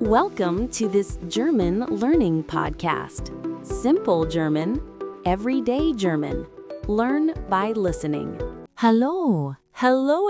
Welcome to this German learning podcast. Simple German, everyday German. Learn by listening. Hello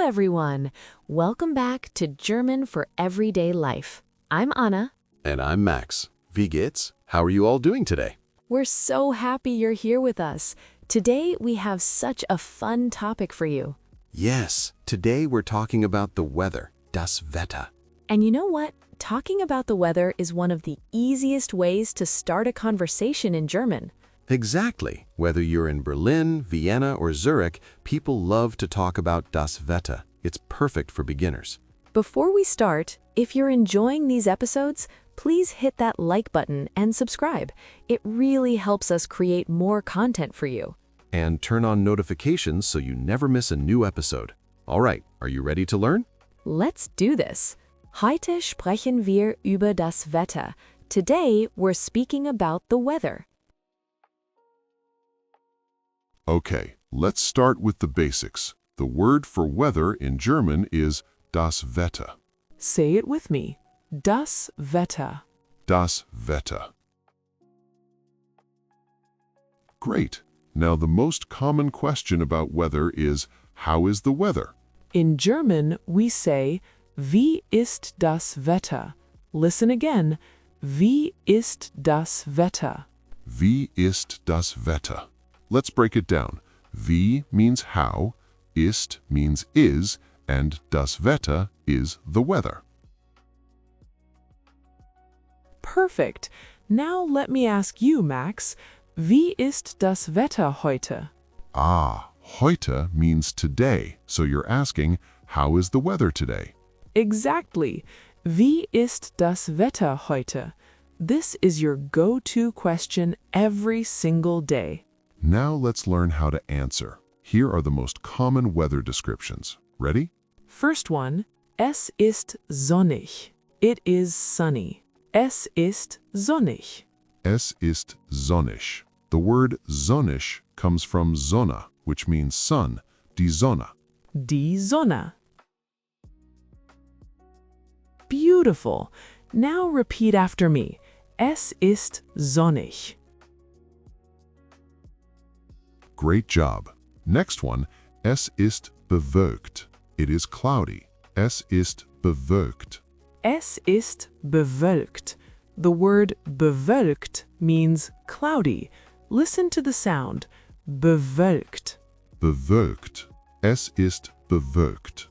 everyone. Welcome back to German for Everyday Life. I'm Anna. And I'm Max. Wie geht's? How are you all doing today? We're so happy you're here with us. Today we have such a fun topic for you. Yes, today we're talking about the weather, das Wetter. And you know what? Talking about the weather is one of the easiest ways to start a conversation in German. Exactly. Whether you're in Berlin, Vienna, or Zurich, people love to talk about das Wetter. It's perfect for beginners. Before we start, if you're enjoying these episodes, please hit that like button and subscribe. It really helps us create more content for you. And turn on notifications so you never miss a new episode. All right, are you ready to learn? Let's do this. Heute sprechen wir über das Wetter. Today, we're speaking about the weather. Okay, let's start with the basics. The word for weather in German is das Wetter. Say it with me. Das Wetter. Das Wetter. Great. Now the most common question about weather is, how is the weather? In German, we say, wie ist das Wetter? Listen again. Wie ist das Wetter? Wie ist das Wetter? Let's break it down. Wie means how, ist means is, and das Wetter is the weather. Perfect. Now let me ask you, Max, wie ist das Wetter heute? Heute means today, so you're asking, how is the weather today? Exactly. Wie ist das Wetter heute? This is your go-to question every single day. Now let's learn how to answer. Here are the most common weather descriptions. Ready? First one, es ist sonnig. It is sunny. Es ist sonnig. Es ist sonnig. The word sonnig comes from Sonne, which means sun, die Sonne. Die Sonne. Beautiful. Now repeat after me. Es ist sonnig. Great job. Next one, es ist bewölkt. It is cloudy. Es ist bewölkt. Es ist bewölkt. The word bewölkt means cloudy. Listen to the sound. Bewölkt. Bewölkt. Es ist bewölkt.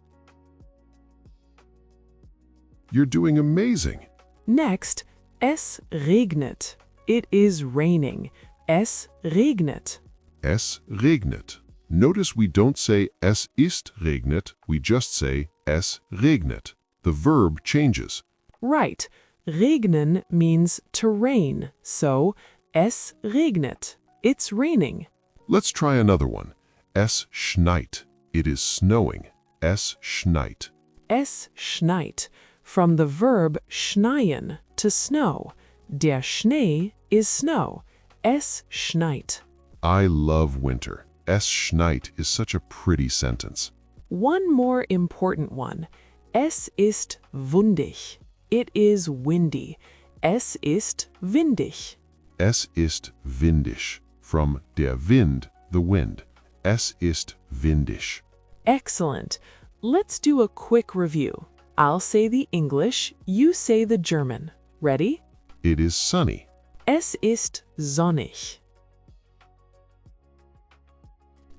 You're doing amazing. Next, es regnet. It is raining. Es regnet. Es regnet. Notice we don't say es ist regnet, we just say es regnet. The verb changes. Right. Regnen means to rain, so es regnet. It's raining. Let's try another one. Es schneit. It is snowing. Es schneit. Es schneit. From the verb schneien, to snow. Der Schnee is snow. Es schneit. I love winter. Es schneit is such a pretty sentence. One more important one. Es ist wundig. It is windy. Es ist windig. Es ist windig. From der Wind, the wind. Es ist windig. Excellent. Let's do a quick review. I'll say the English, you say the German. Ready? It is sunny. Es ist sonnig.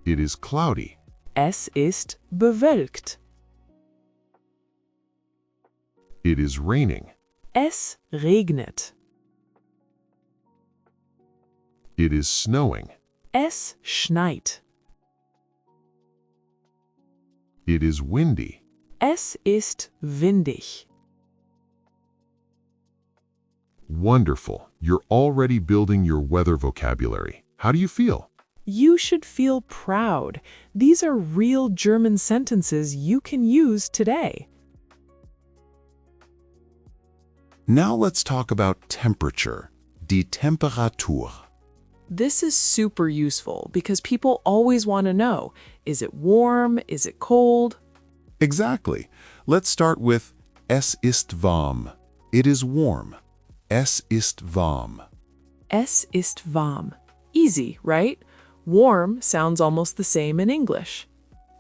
It is cloudy. Es ist bewölkt. It is raining. Es regnet. It is snowing. Es schneit. It is windy. Es ist windig. Wonderful. You're already building your weather vocabulary. How do you feel? You should feel proud. These are real German sentences you can use today. Now let's talk about temperature, die Temperatur. This is super useful because people always want to know, is it warm? Is it cold? Exactly. Let's start with es ist warm. It is warm. Es ist warm. Es ist warm. Easy, right? Warm sounds almost the same in English.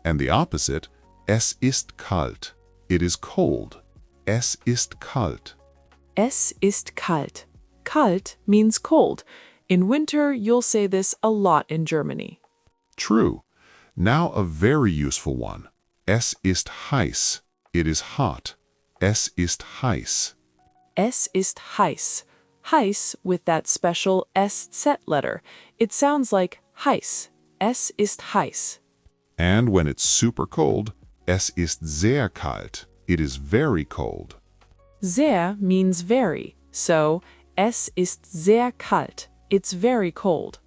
And the opposite, es ist kalt. It is cold. Es ist kalt. Es ist kalt. Kalt means cold. In winter, you'll say this a lot in Germany. True. Now a very useful one. Es ist heiß. It is hot. Es ist heiß. Es ist heiß. Heiß with that special SZ letter. It sounds like heiß. Es ist heiß. And when it's super cold, es ist sehr kalt. It is very cold. Sehr means very, so es ist sehr kalt. It's very cold.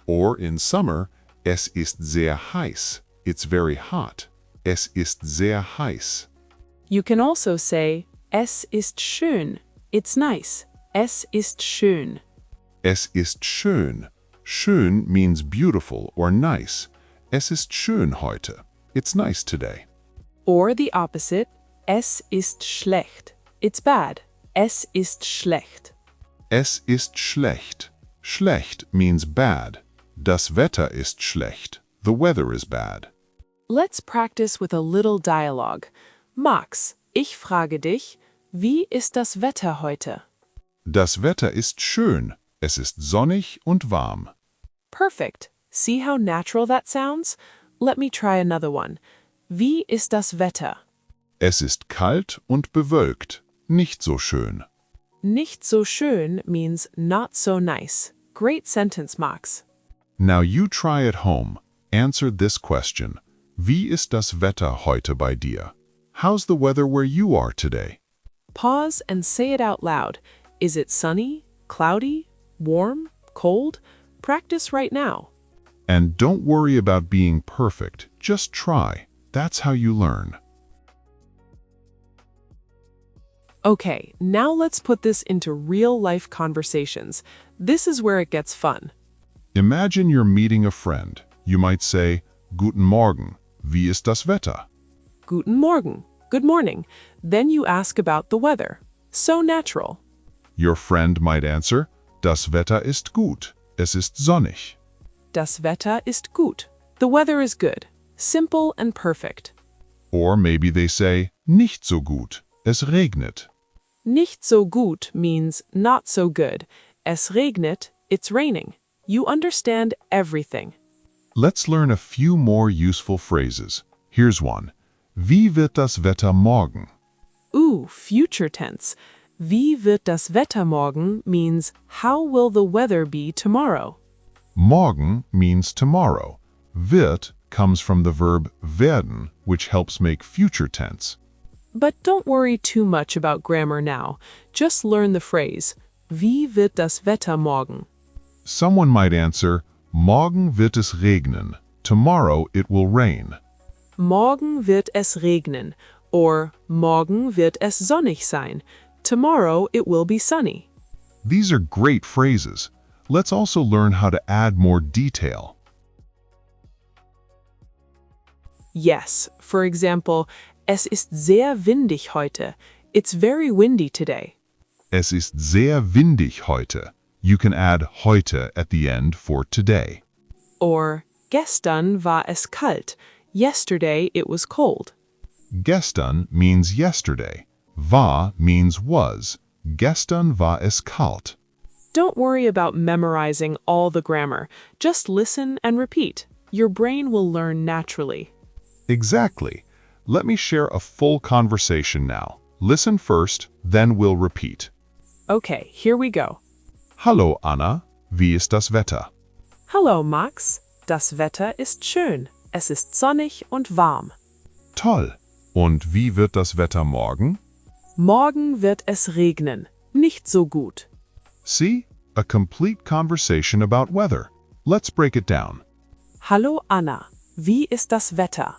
Or in summer, es ist sehr heiß. It's very hot. Es ist sehr heiß. You can also say es ist schön. It's nice. Es ist schön. Es ist schön. Schön means beautiful or nice. Es ist schön heute. It's nice today. Or the opposite, es ist schlecht. It's bad. Es ist schlecht. Es ist schlecht. Schlecht means bad. Das Wetter ist schlecht. The weather is bad. Let's practice with a little dialogue. Max, ich frage dich, wie ist das Wetter heute? Das Wetter ist schön. Es ist sonnig und warm. Perfect. See how natural that sounds? Let me try another one. Wie ist das Wetter? Es ist kalt und bewölkt. Nicht so schön. Nicht so schön means not so nice. Great sentence, Max. Now you try at home. Answer this question. Wie ist das Wetter heute bei dir? How's the weather where you are today? Pause and say it out loud. Is it sunny, cloudy, warm, cold? Practice right now. And don't worry about being perfect. Just try. That's how you learn. Okay, now let's put this into real-life conversations. This is where it gets fun. Imagine you're meeting a friend. You might say, Guten Morgen. Wie ist das Wetter? Guten Morgen. Good morning. Then you ask about the weather. So natural. Your friend might answer, Das Wetter ist gut. Es ist sonnig. Das Wetter ist gut. The weather is good. Simple and perfect. Or maybe they say, Nicht so gut. Es regnet. Nicht so gut means not so good. Es regnet, it's raining. You understand everything. Let's learn a few more useful phrases. Here's one. Wie wird das Wetter morgen? Ooh, future tense. Wie wird das Wetter morgen means how will the weather be tomorrow? Morgen means tomorrow. Wird comes from the verb werden, which helps make future tense. But don't worry too much about grammar now. Just learn the phrase, Wie wird das Wetter morgen? Someone might answer, Morgen wird es regnen. Tomorrow it will rain. Morgen wird es regnen. Or morgen wird es sonnig sein. Tomorrow it will be sunny. These are great phrases. Let's also learn how to add more detail. Yes, for example, es ist sehr windig heute. It's very windy today. Es ist sehr windig heute. You can add heute at the end for today. Or gestern war es kalt. Yesterday it was cold. Gestern means yesterday. War means was. Gestern war es kalt. Don't worry about memorizing all the grammar. Just listen and repeat. Your brain will learn naturally. Exactly. Let me share a full conversation now. Listen first, then we'll repeat. Okay, here we go. Hallo Anna, wie ist das Wetter? Hallo Max, das Wetter ist schön. Es ist sonnig und warm. Toll. Und wie wird das Wetter morgen? Morgen wird es regnen. Nicht so gut. See? A complete conversation about weather. Let's break it down. Hallo Anna, wie ist das Wetter?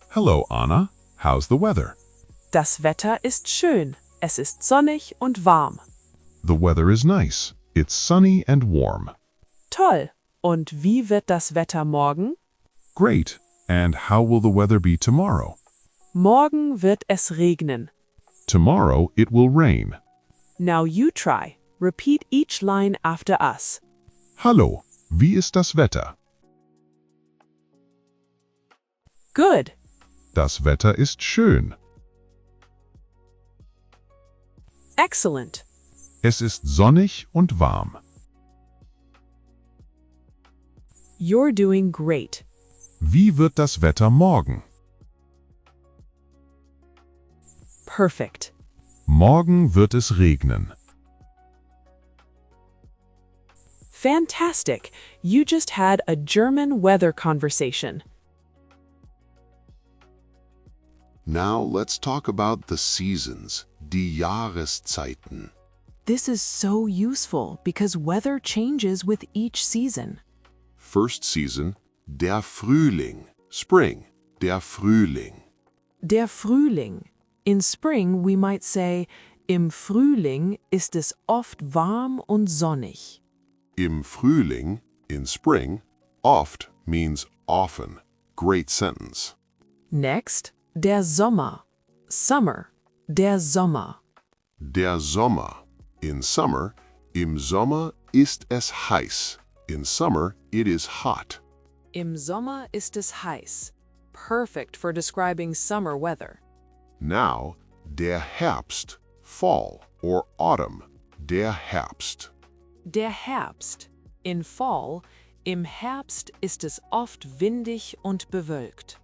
Hello Anna, how's the weather? Das Wetter ist schön. Es ist sonnig und warm. The weather is nice. It's sunny and warm. Toll. Und wie wird das Wetter morgen? Great. And how will the weather be tomorrow? Morgen wird es regnen. Tomorrow it will rain. Now you try. Repeat each line after us. Hallo, wie ist das Wetter? Good. Das Wetter ist schön. Excellent. Es ist sonnig und warm. You're doing great. Wie wird das Wetter morgen? Perfect. Morgen wird es regnen. Fantastic. You just had a German weather conversation. Now let's talk about the seasons, die Jahreszeiten. This is so useful because weather changes with each season. First season, der Frühling, spring, der Frühling. Der Frühling. In spring, we might say, im Frühling ist es oft warm und sonnig. Im Frühling, in spring, oft means often. Great sentence. Next, der Sommer. Summer. Der Sommer. Der Sommer, in summer, im Sommer ist es heiß. In summer, it is hot. Im Sommer ist es heiß. Perfect for describing summer weather. Now, der Herbst, fall or autumn, der Herbst. Der Herbst. In fall, im Herbst ist es oft windig und bewölkt.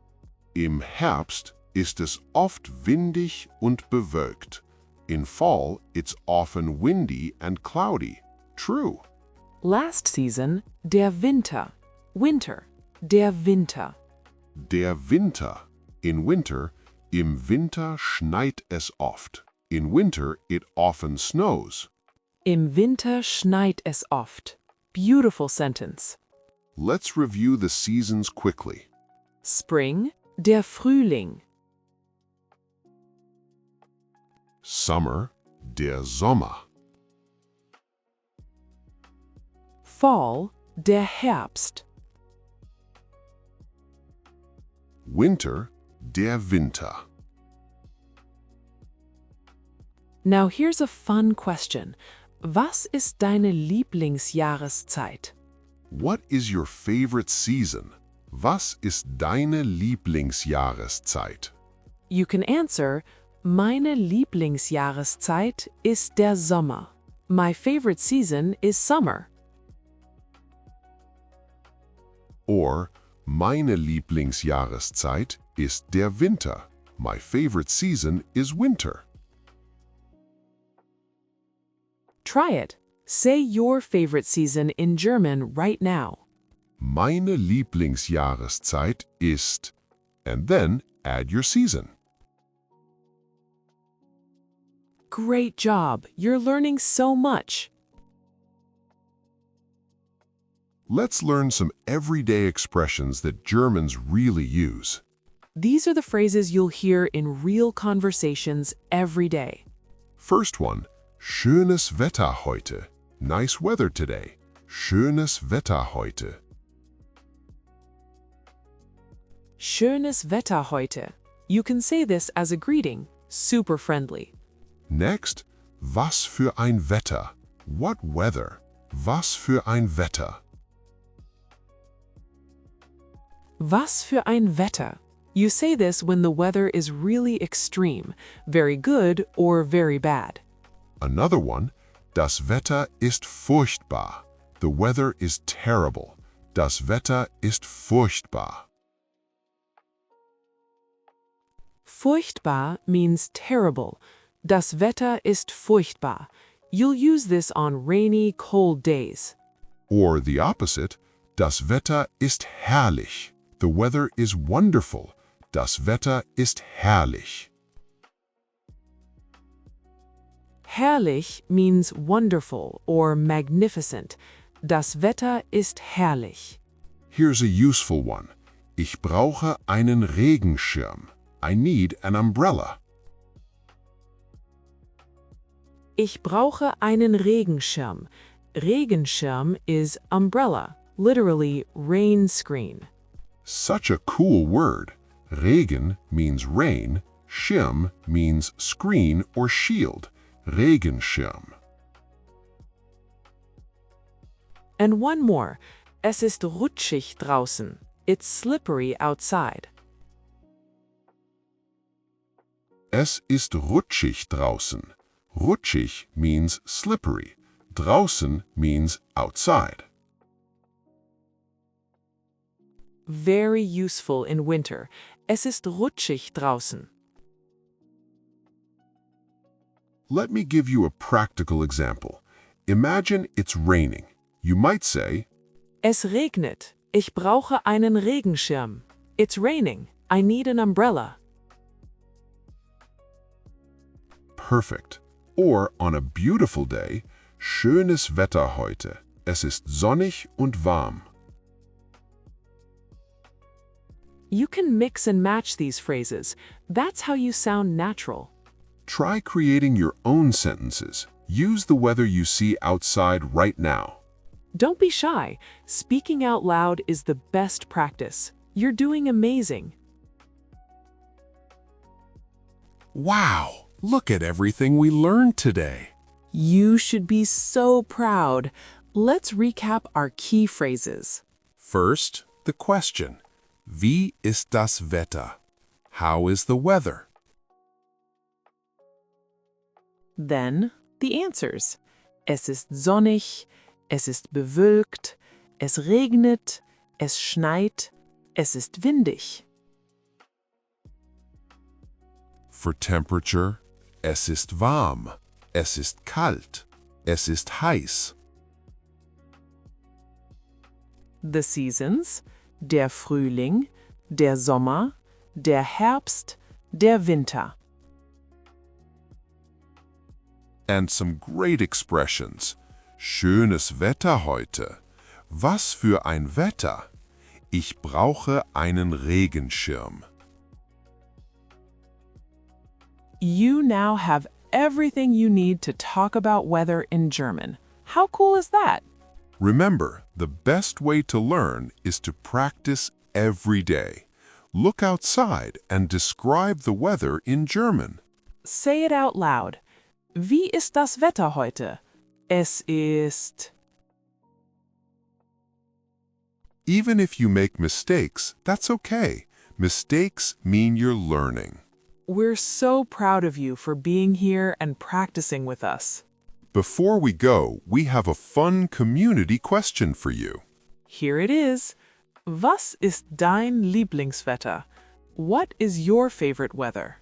Im Herbst ist es oft windig und bewölkt. In fall, it's often windy and cloudy. True. Last season, der Winter. Winter. Der Winter. Der Winter. In winter, im Winter schneit es oft. In winter, it often snows. Im Winter schneit es oft. Beautiful sentence. Let's review the seasons quickly. Spring, der Frühling. Summer, der Sommer. Fall, der Herbst. Winter, der Winter. Now here's a fun question. Was ist deine Lieblingsjahreszeit? What is your favorite season? Was ist deine Lieblingsjahreszeit? You can answer, meine Lieblingsjahreszeit ist der Sommer. My favorite season is summer. Or, meine Lieblingsjahreszeit ist der Winter. My favorite season is winter. Try it. Say your favorite season in German right now. Meine Lieblingsjahreszeit ist, and then add your season. Great job. You're learning so much. Let's learn some everyday expressions that Germans really use. These are the phrases you'll hear in real conversations every day. First one, schönes Wetter heute. Nice weather today. Schönes Wetter heute. Schönes Wetter heute. You can say this as a greeting, super friendly. Next, was für ein Wetter. What weather? Was für ein Wetter. Was für ein Wetter. You say this when the weather is really extreme, very good or very bad. Another one, das Wetter ist furchtbar. The weather is terrible. Das Wetter ist furchtbar. Furchtbar means terrible. Das Wetter ist furchtbar. You'll use this on rainy, cold days. Or the opposite, das Wetter ist herrlich. The weather is wonderful. Das Wetter ist herrlich. Herrlich means wonderful or magnificent. Das Wetter ist herrlich. Here's a useful one. Ich brauche einen Regenschirm. I need an umbrella. Ich brauche einen Regenschirm. Regenschirm is umbrella, literally rain screen. Such a cool word. Regen means rain. Schirm means screen or shield. Regenschirm. And one more. Es ist rutschig draußen. It's slippery outside. Es ist rutschig draußen. Rutschig means slippery. Draußen means outside. Very useful in winter. Es ist rutschig draußen. Let me give you a practical example. Imagine it's raining. You might say, Es regnet. Ich brauche einen Regenschirm. It's raining. I need an umbrella. perfect. Or on a beautiful day, schönes Wetter heute. Es ist sonnig und warm. You can mix and match these phrases. That's how you sound natural. Try creating your own sentences. Use the weather you see outside right now. Don't be shy. Speaking out loud is the best practice. You're doing amazing. Wow! Look at everything we learned today. You should be so proud. Let's recap our key phrases. First, the question. Wie ist das Wetter? How is the weather? Then, the answers. Es ist sonnig, es ist bewölkt, es regnet, es schneit, es ist windig. For temperature, es ist warm, es ist kalt, es ist heiß. The seasons, der Frühling, der Sommer, der Herbst, der Winter. And some great expressions. Schönes Wetter heute. Was für ein Wetter. Ich brauche einen Regenschirm. You now have everything you need to talk about weather in German. How cool is that? Remember, the best way to learn is to practice every day. Look outside and describe the weather in German. Say it out loud. Wie ist das Wetter heute? Es ist... Even if you make mistakes, that's okay. Mistakes mean you're learning. We're so proud of you for being here and practicing with us. Before we go, we have a fun community question for you. Here it is. Was ist dein Lieblingswetter? What is your favorite weather?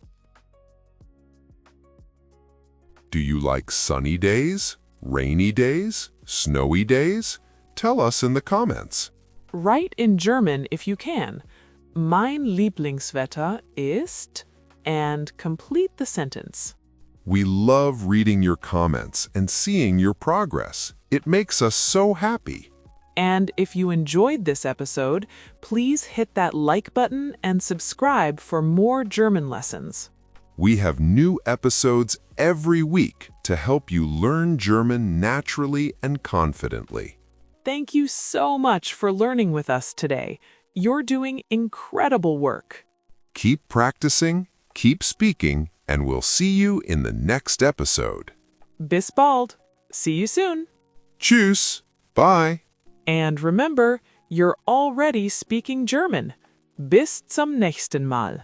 Do you like sunny days, rainy days, snowy days? Tell us in the comments. Write in German if you can. Mein Lieblingswetter ist... and complete the sentence. We love reading your comments and seeing your progress. It makes us so happy. And if you enjoyed this episode, please hit that like button and subscribe for more German lessons. We have new episodes every week to help you learn German naturally and confidently. Thank you so much for learning with us today. You're doing incredible work. Keep practicing, keep speaking, and we'll see you in the next episode. Bis bald. See you soon. Tschüss. Bye. And remember, you're already speaking German. Bis zum nächsten Mal.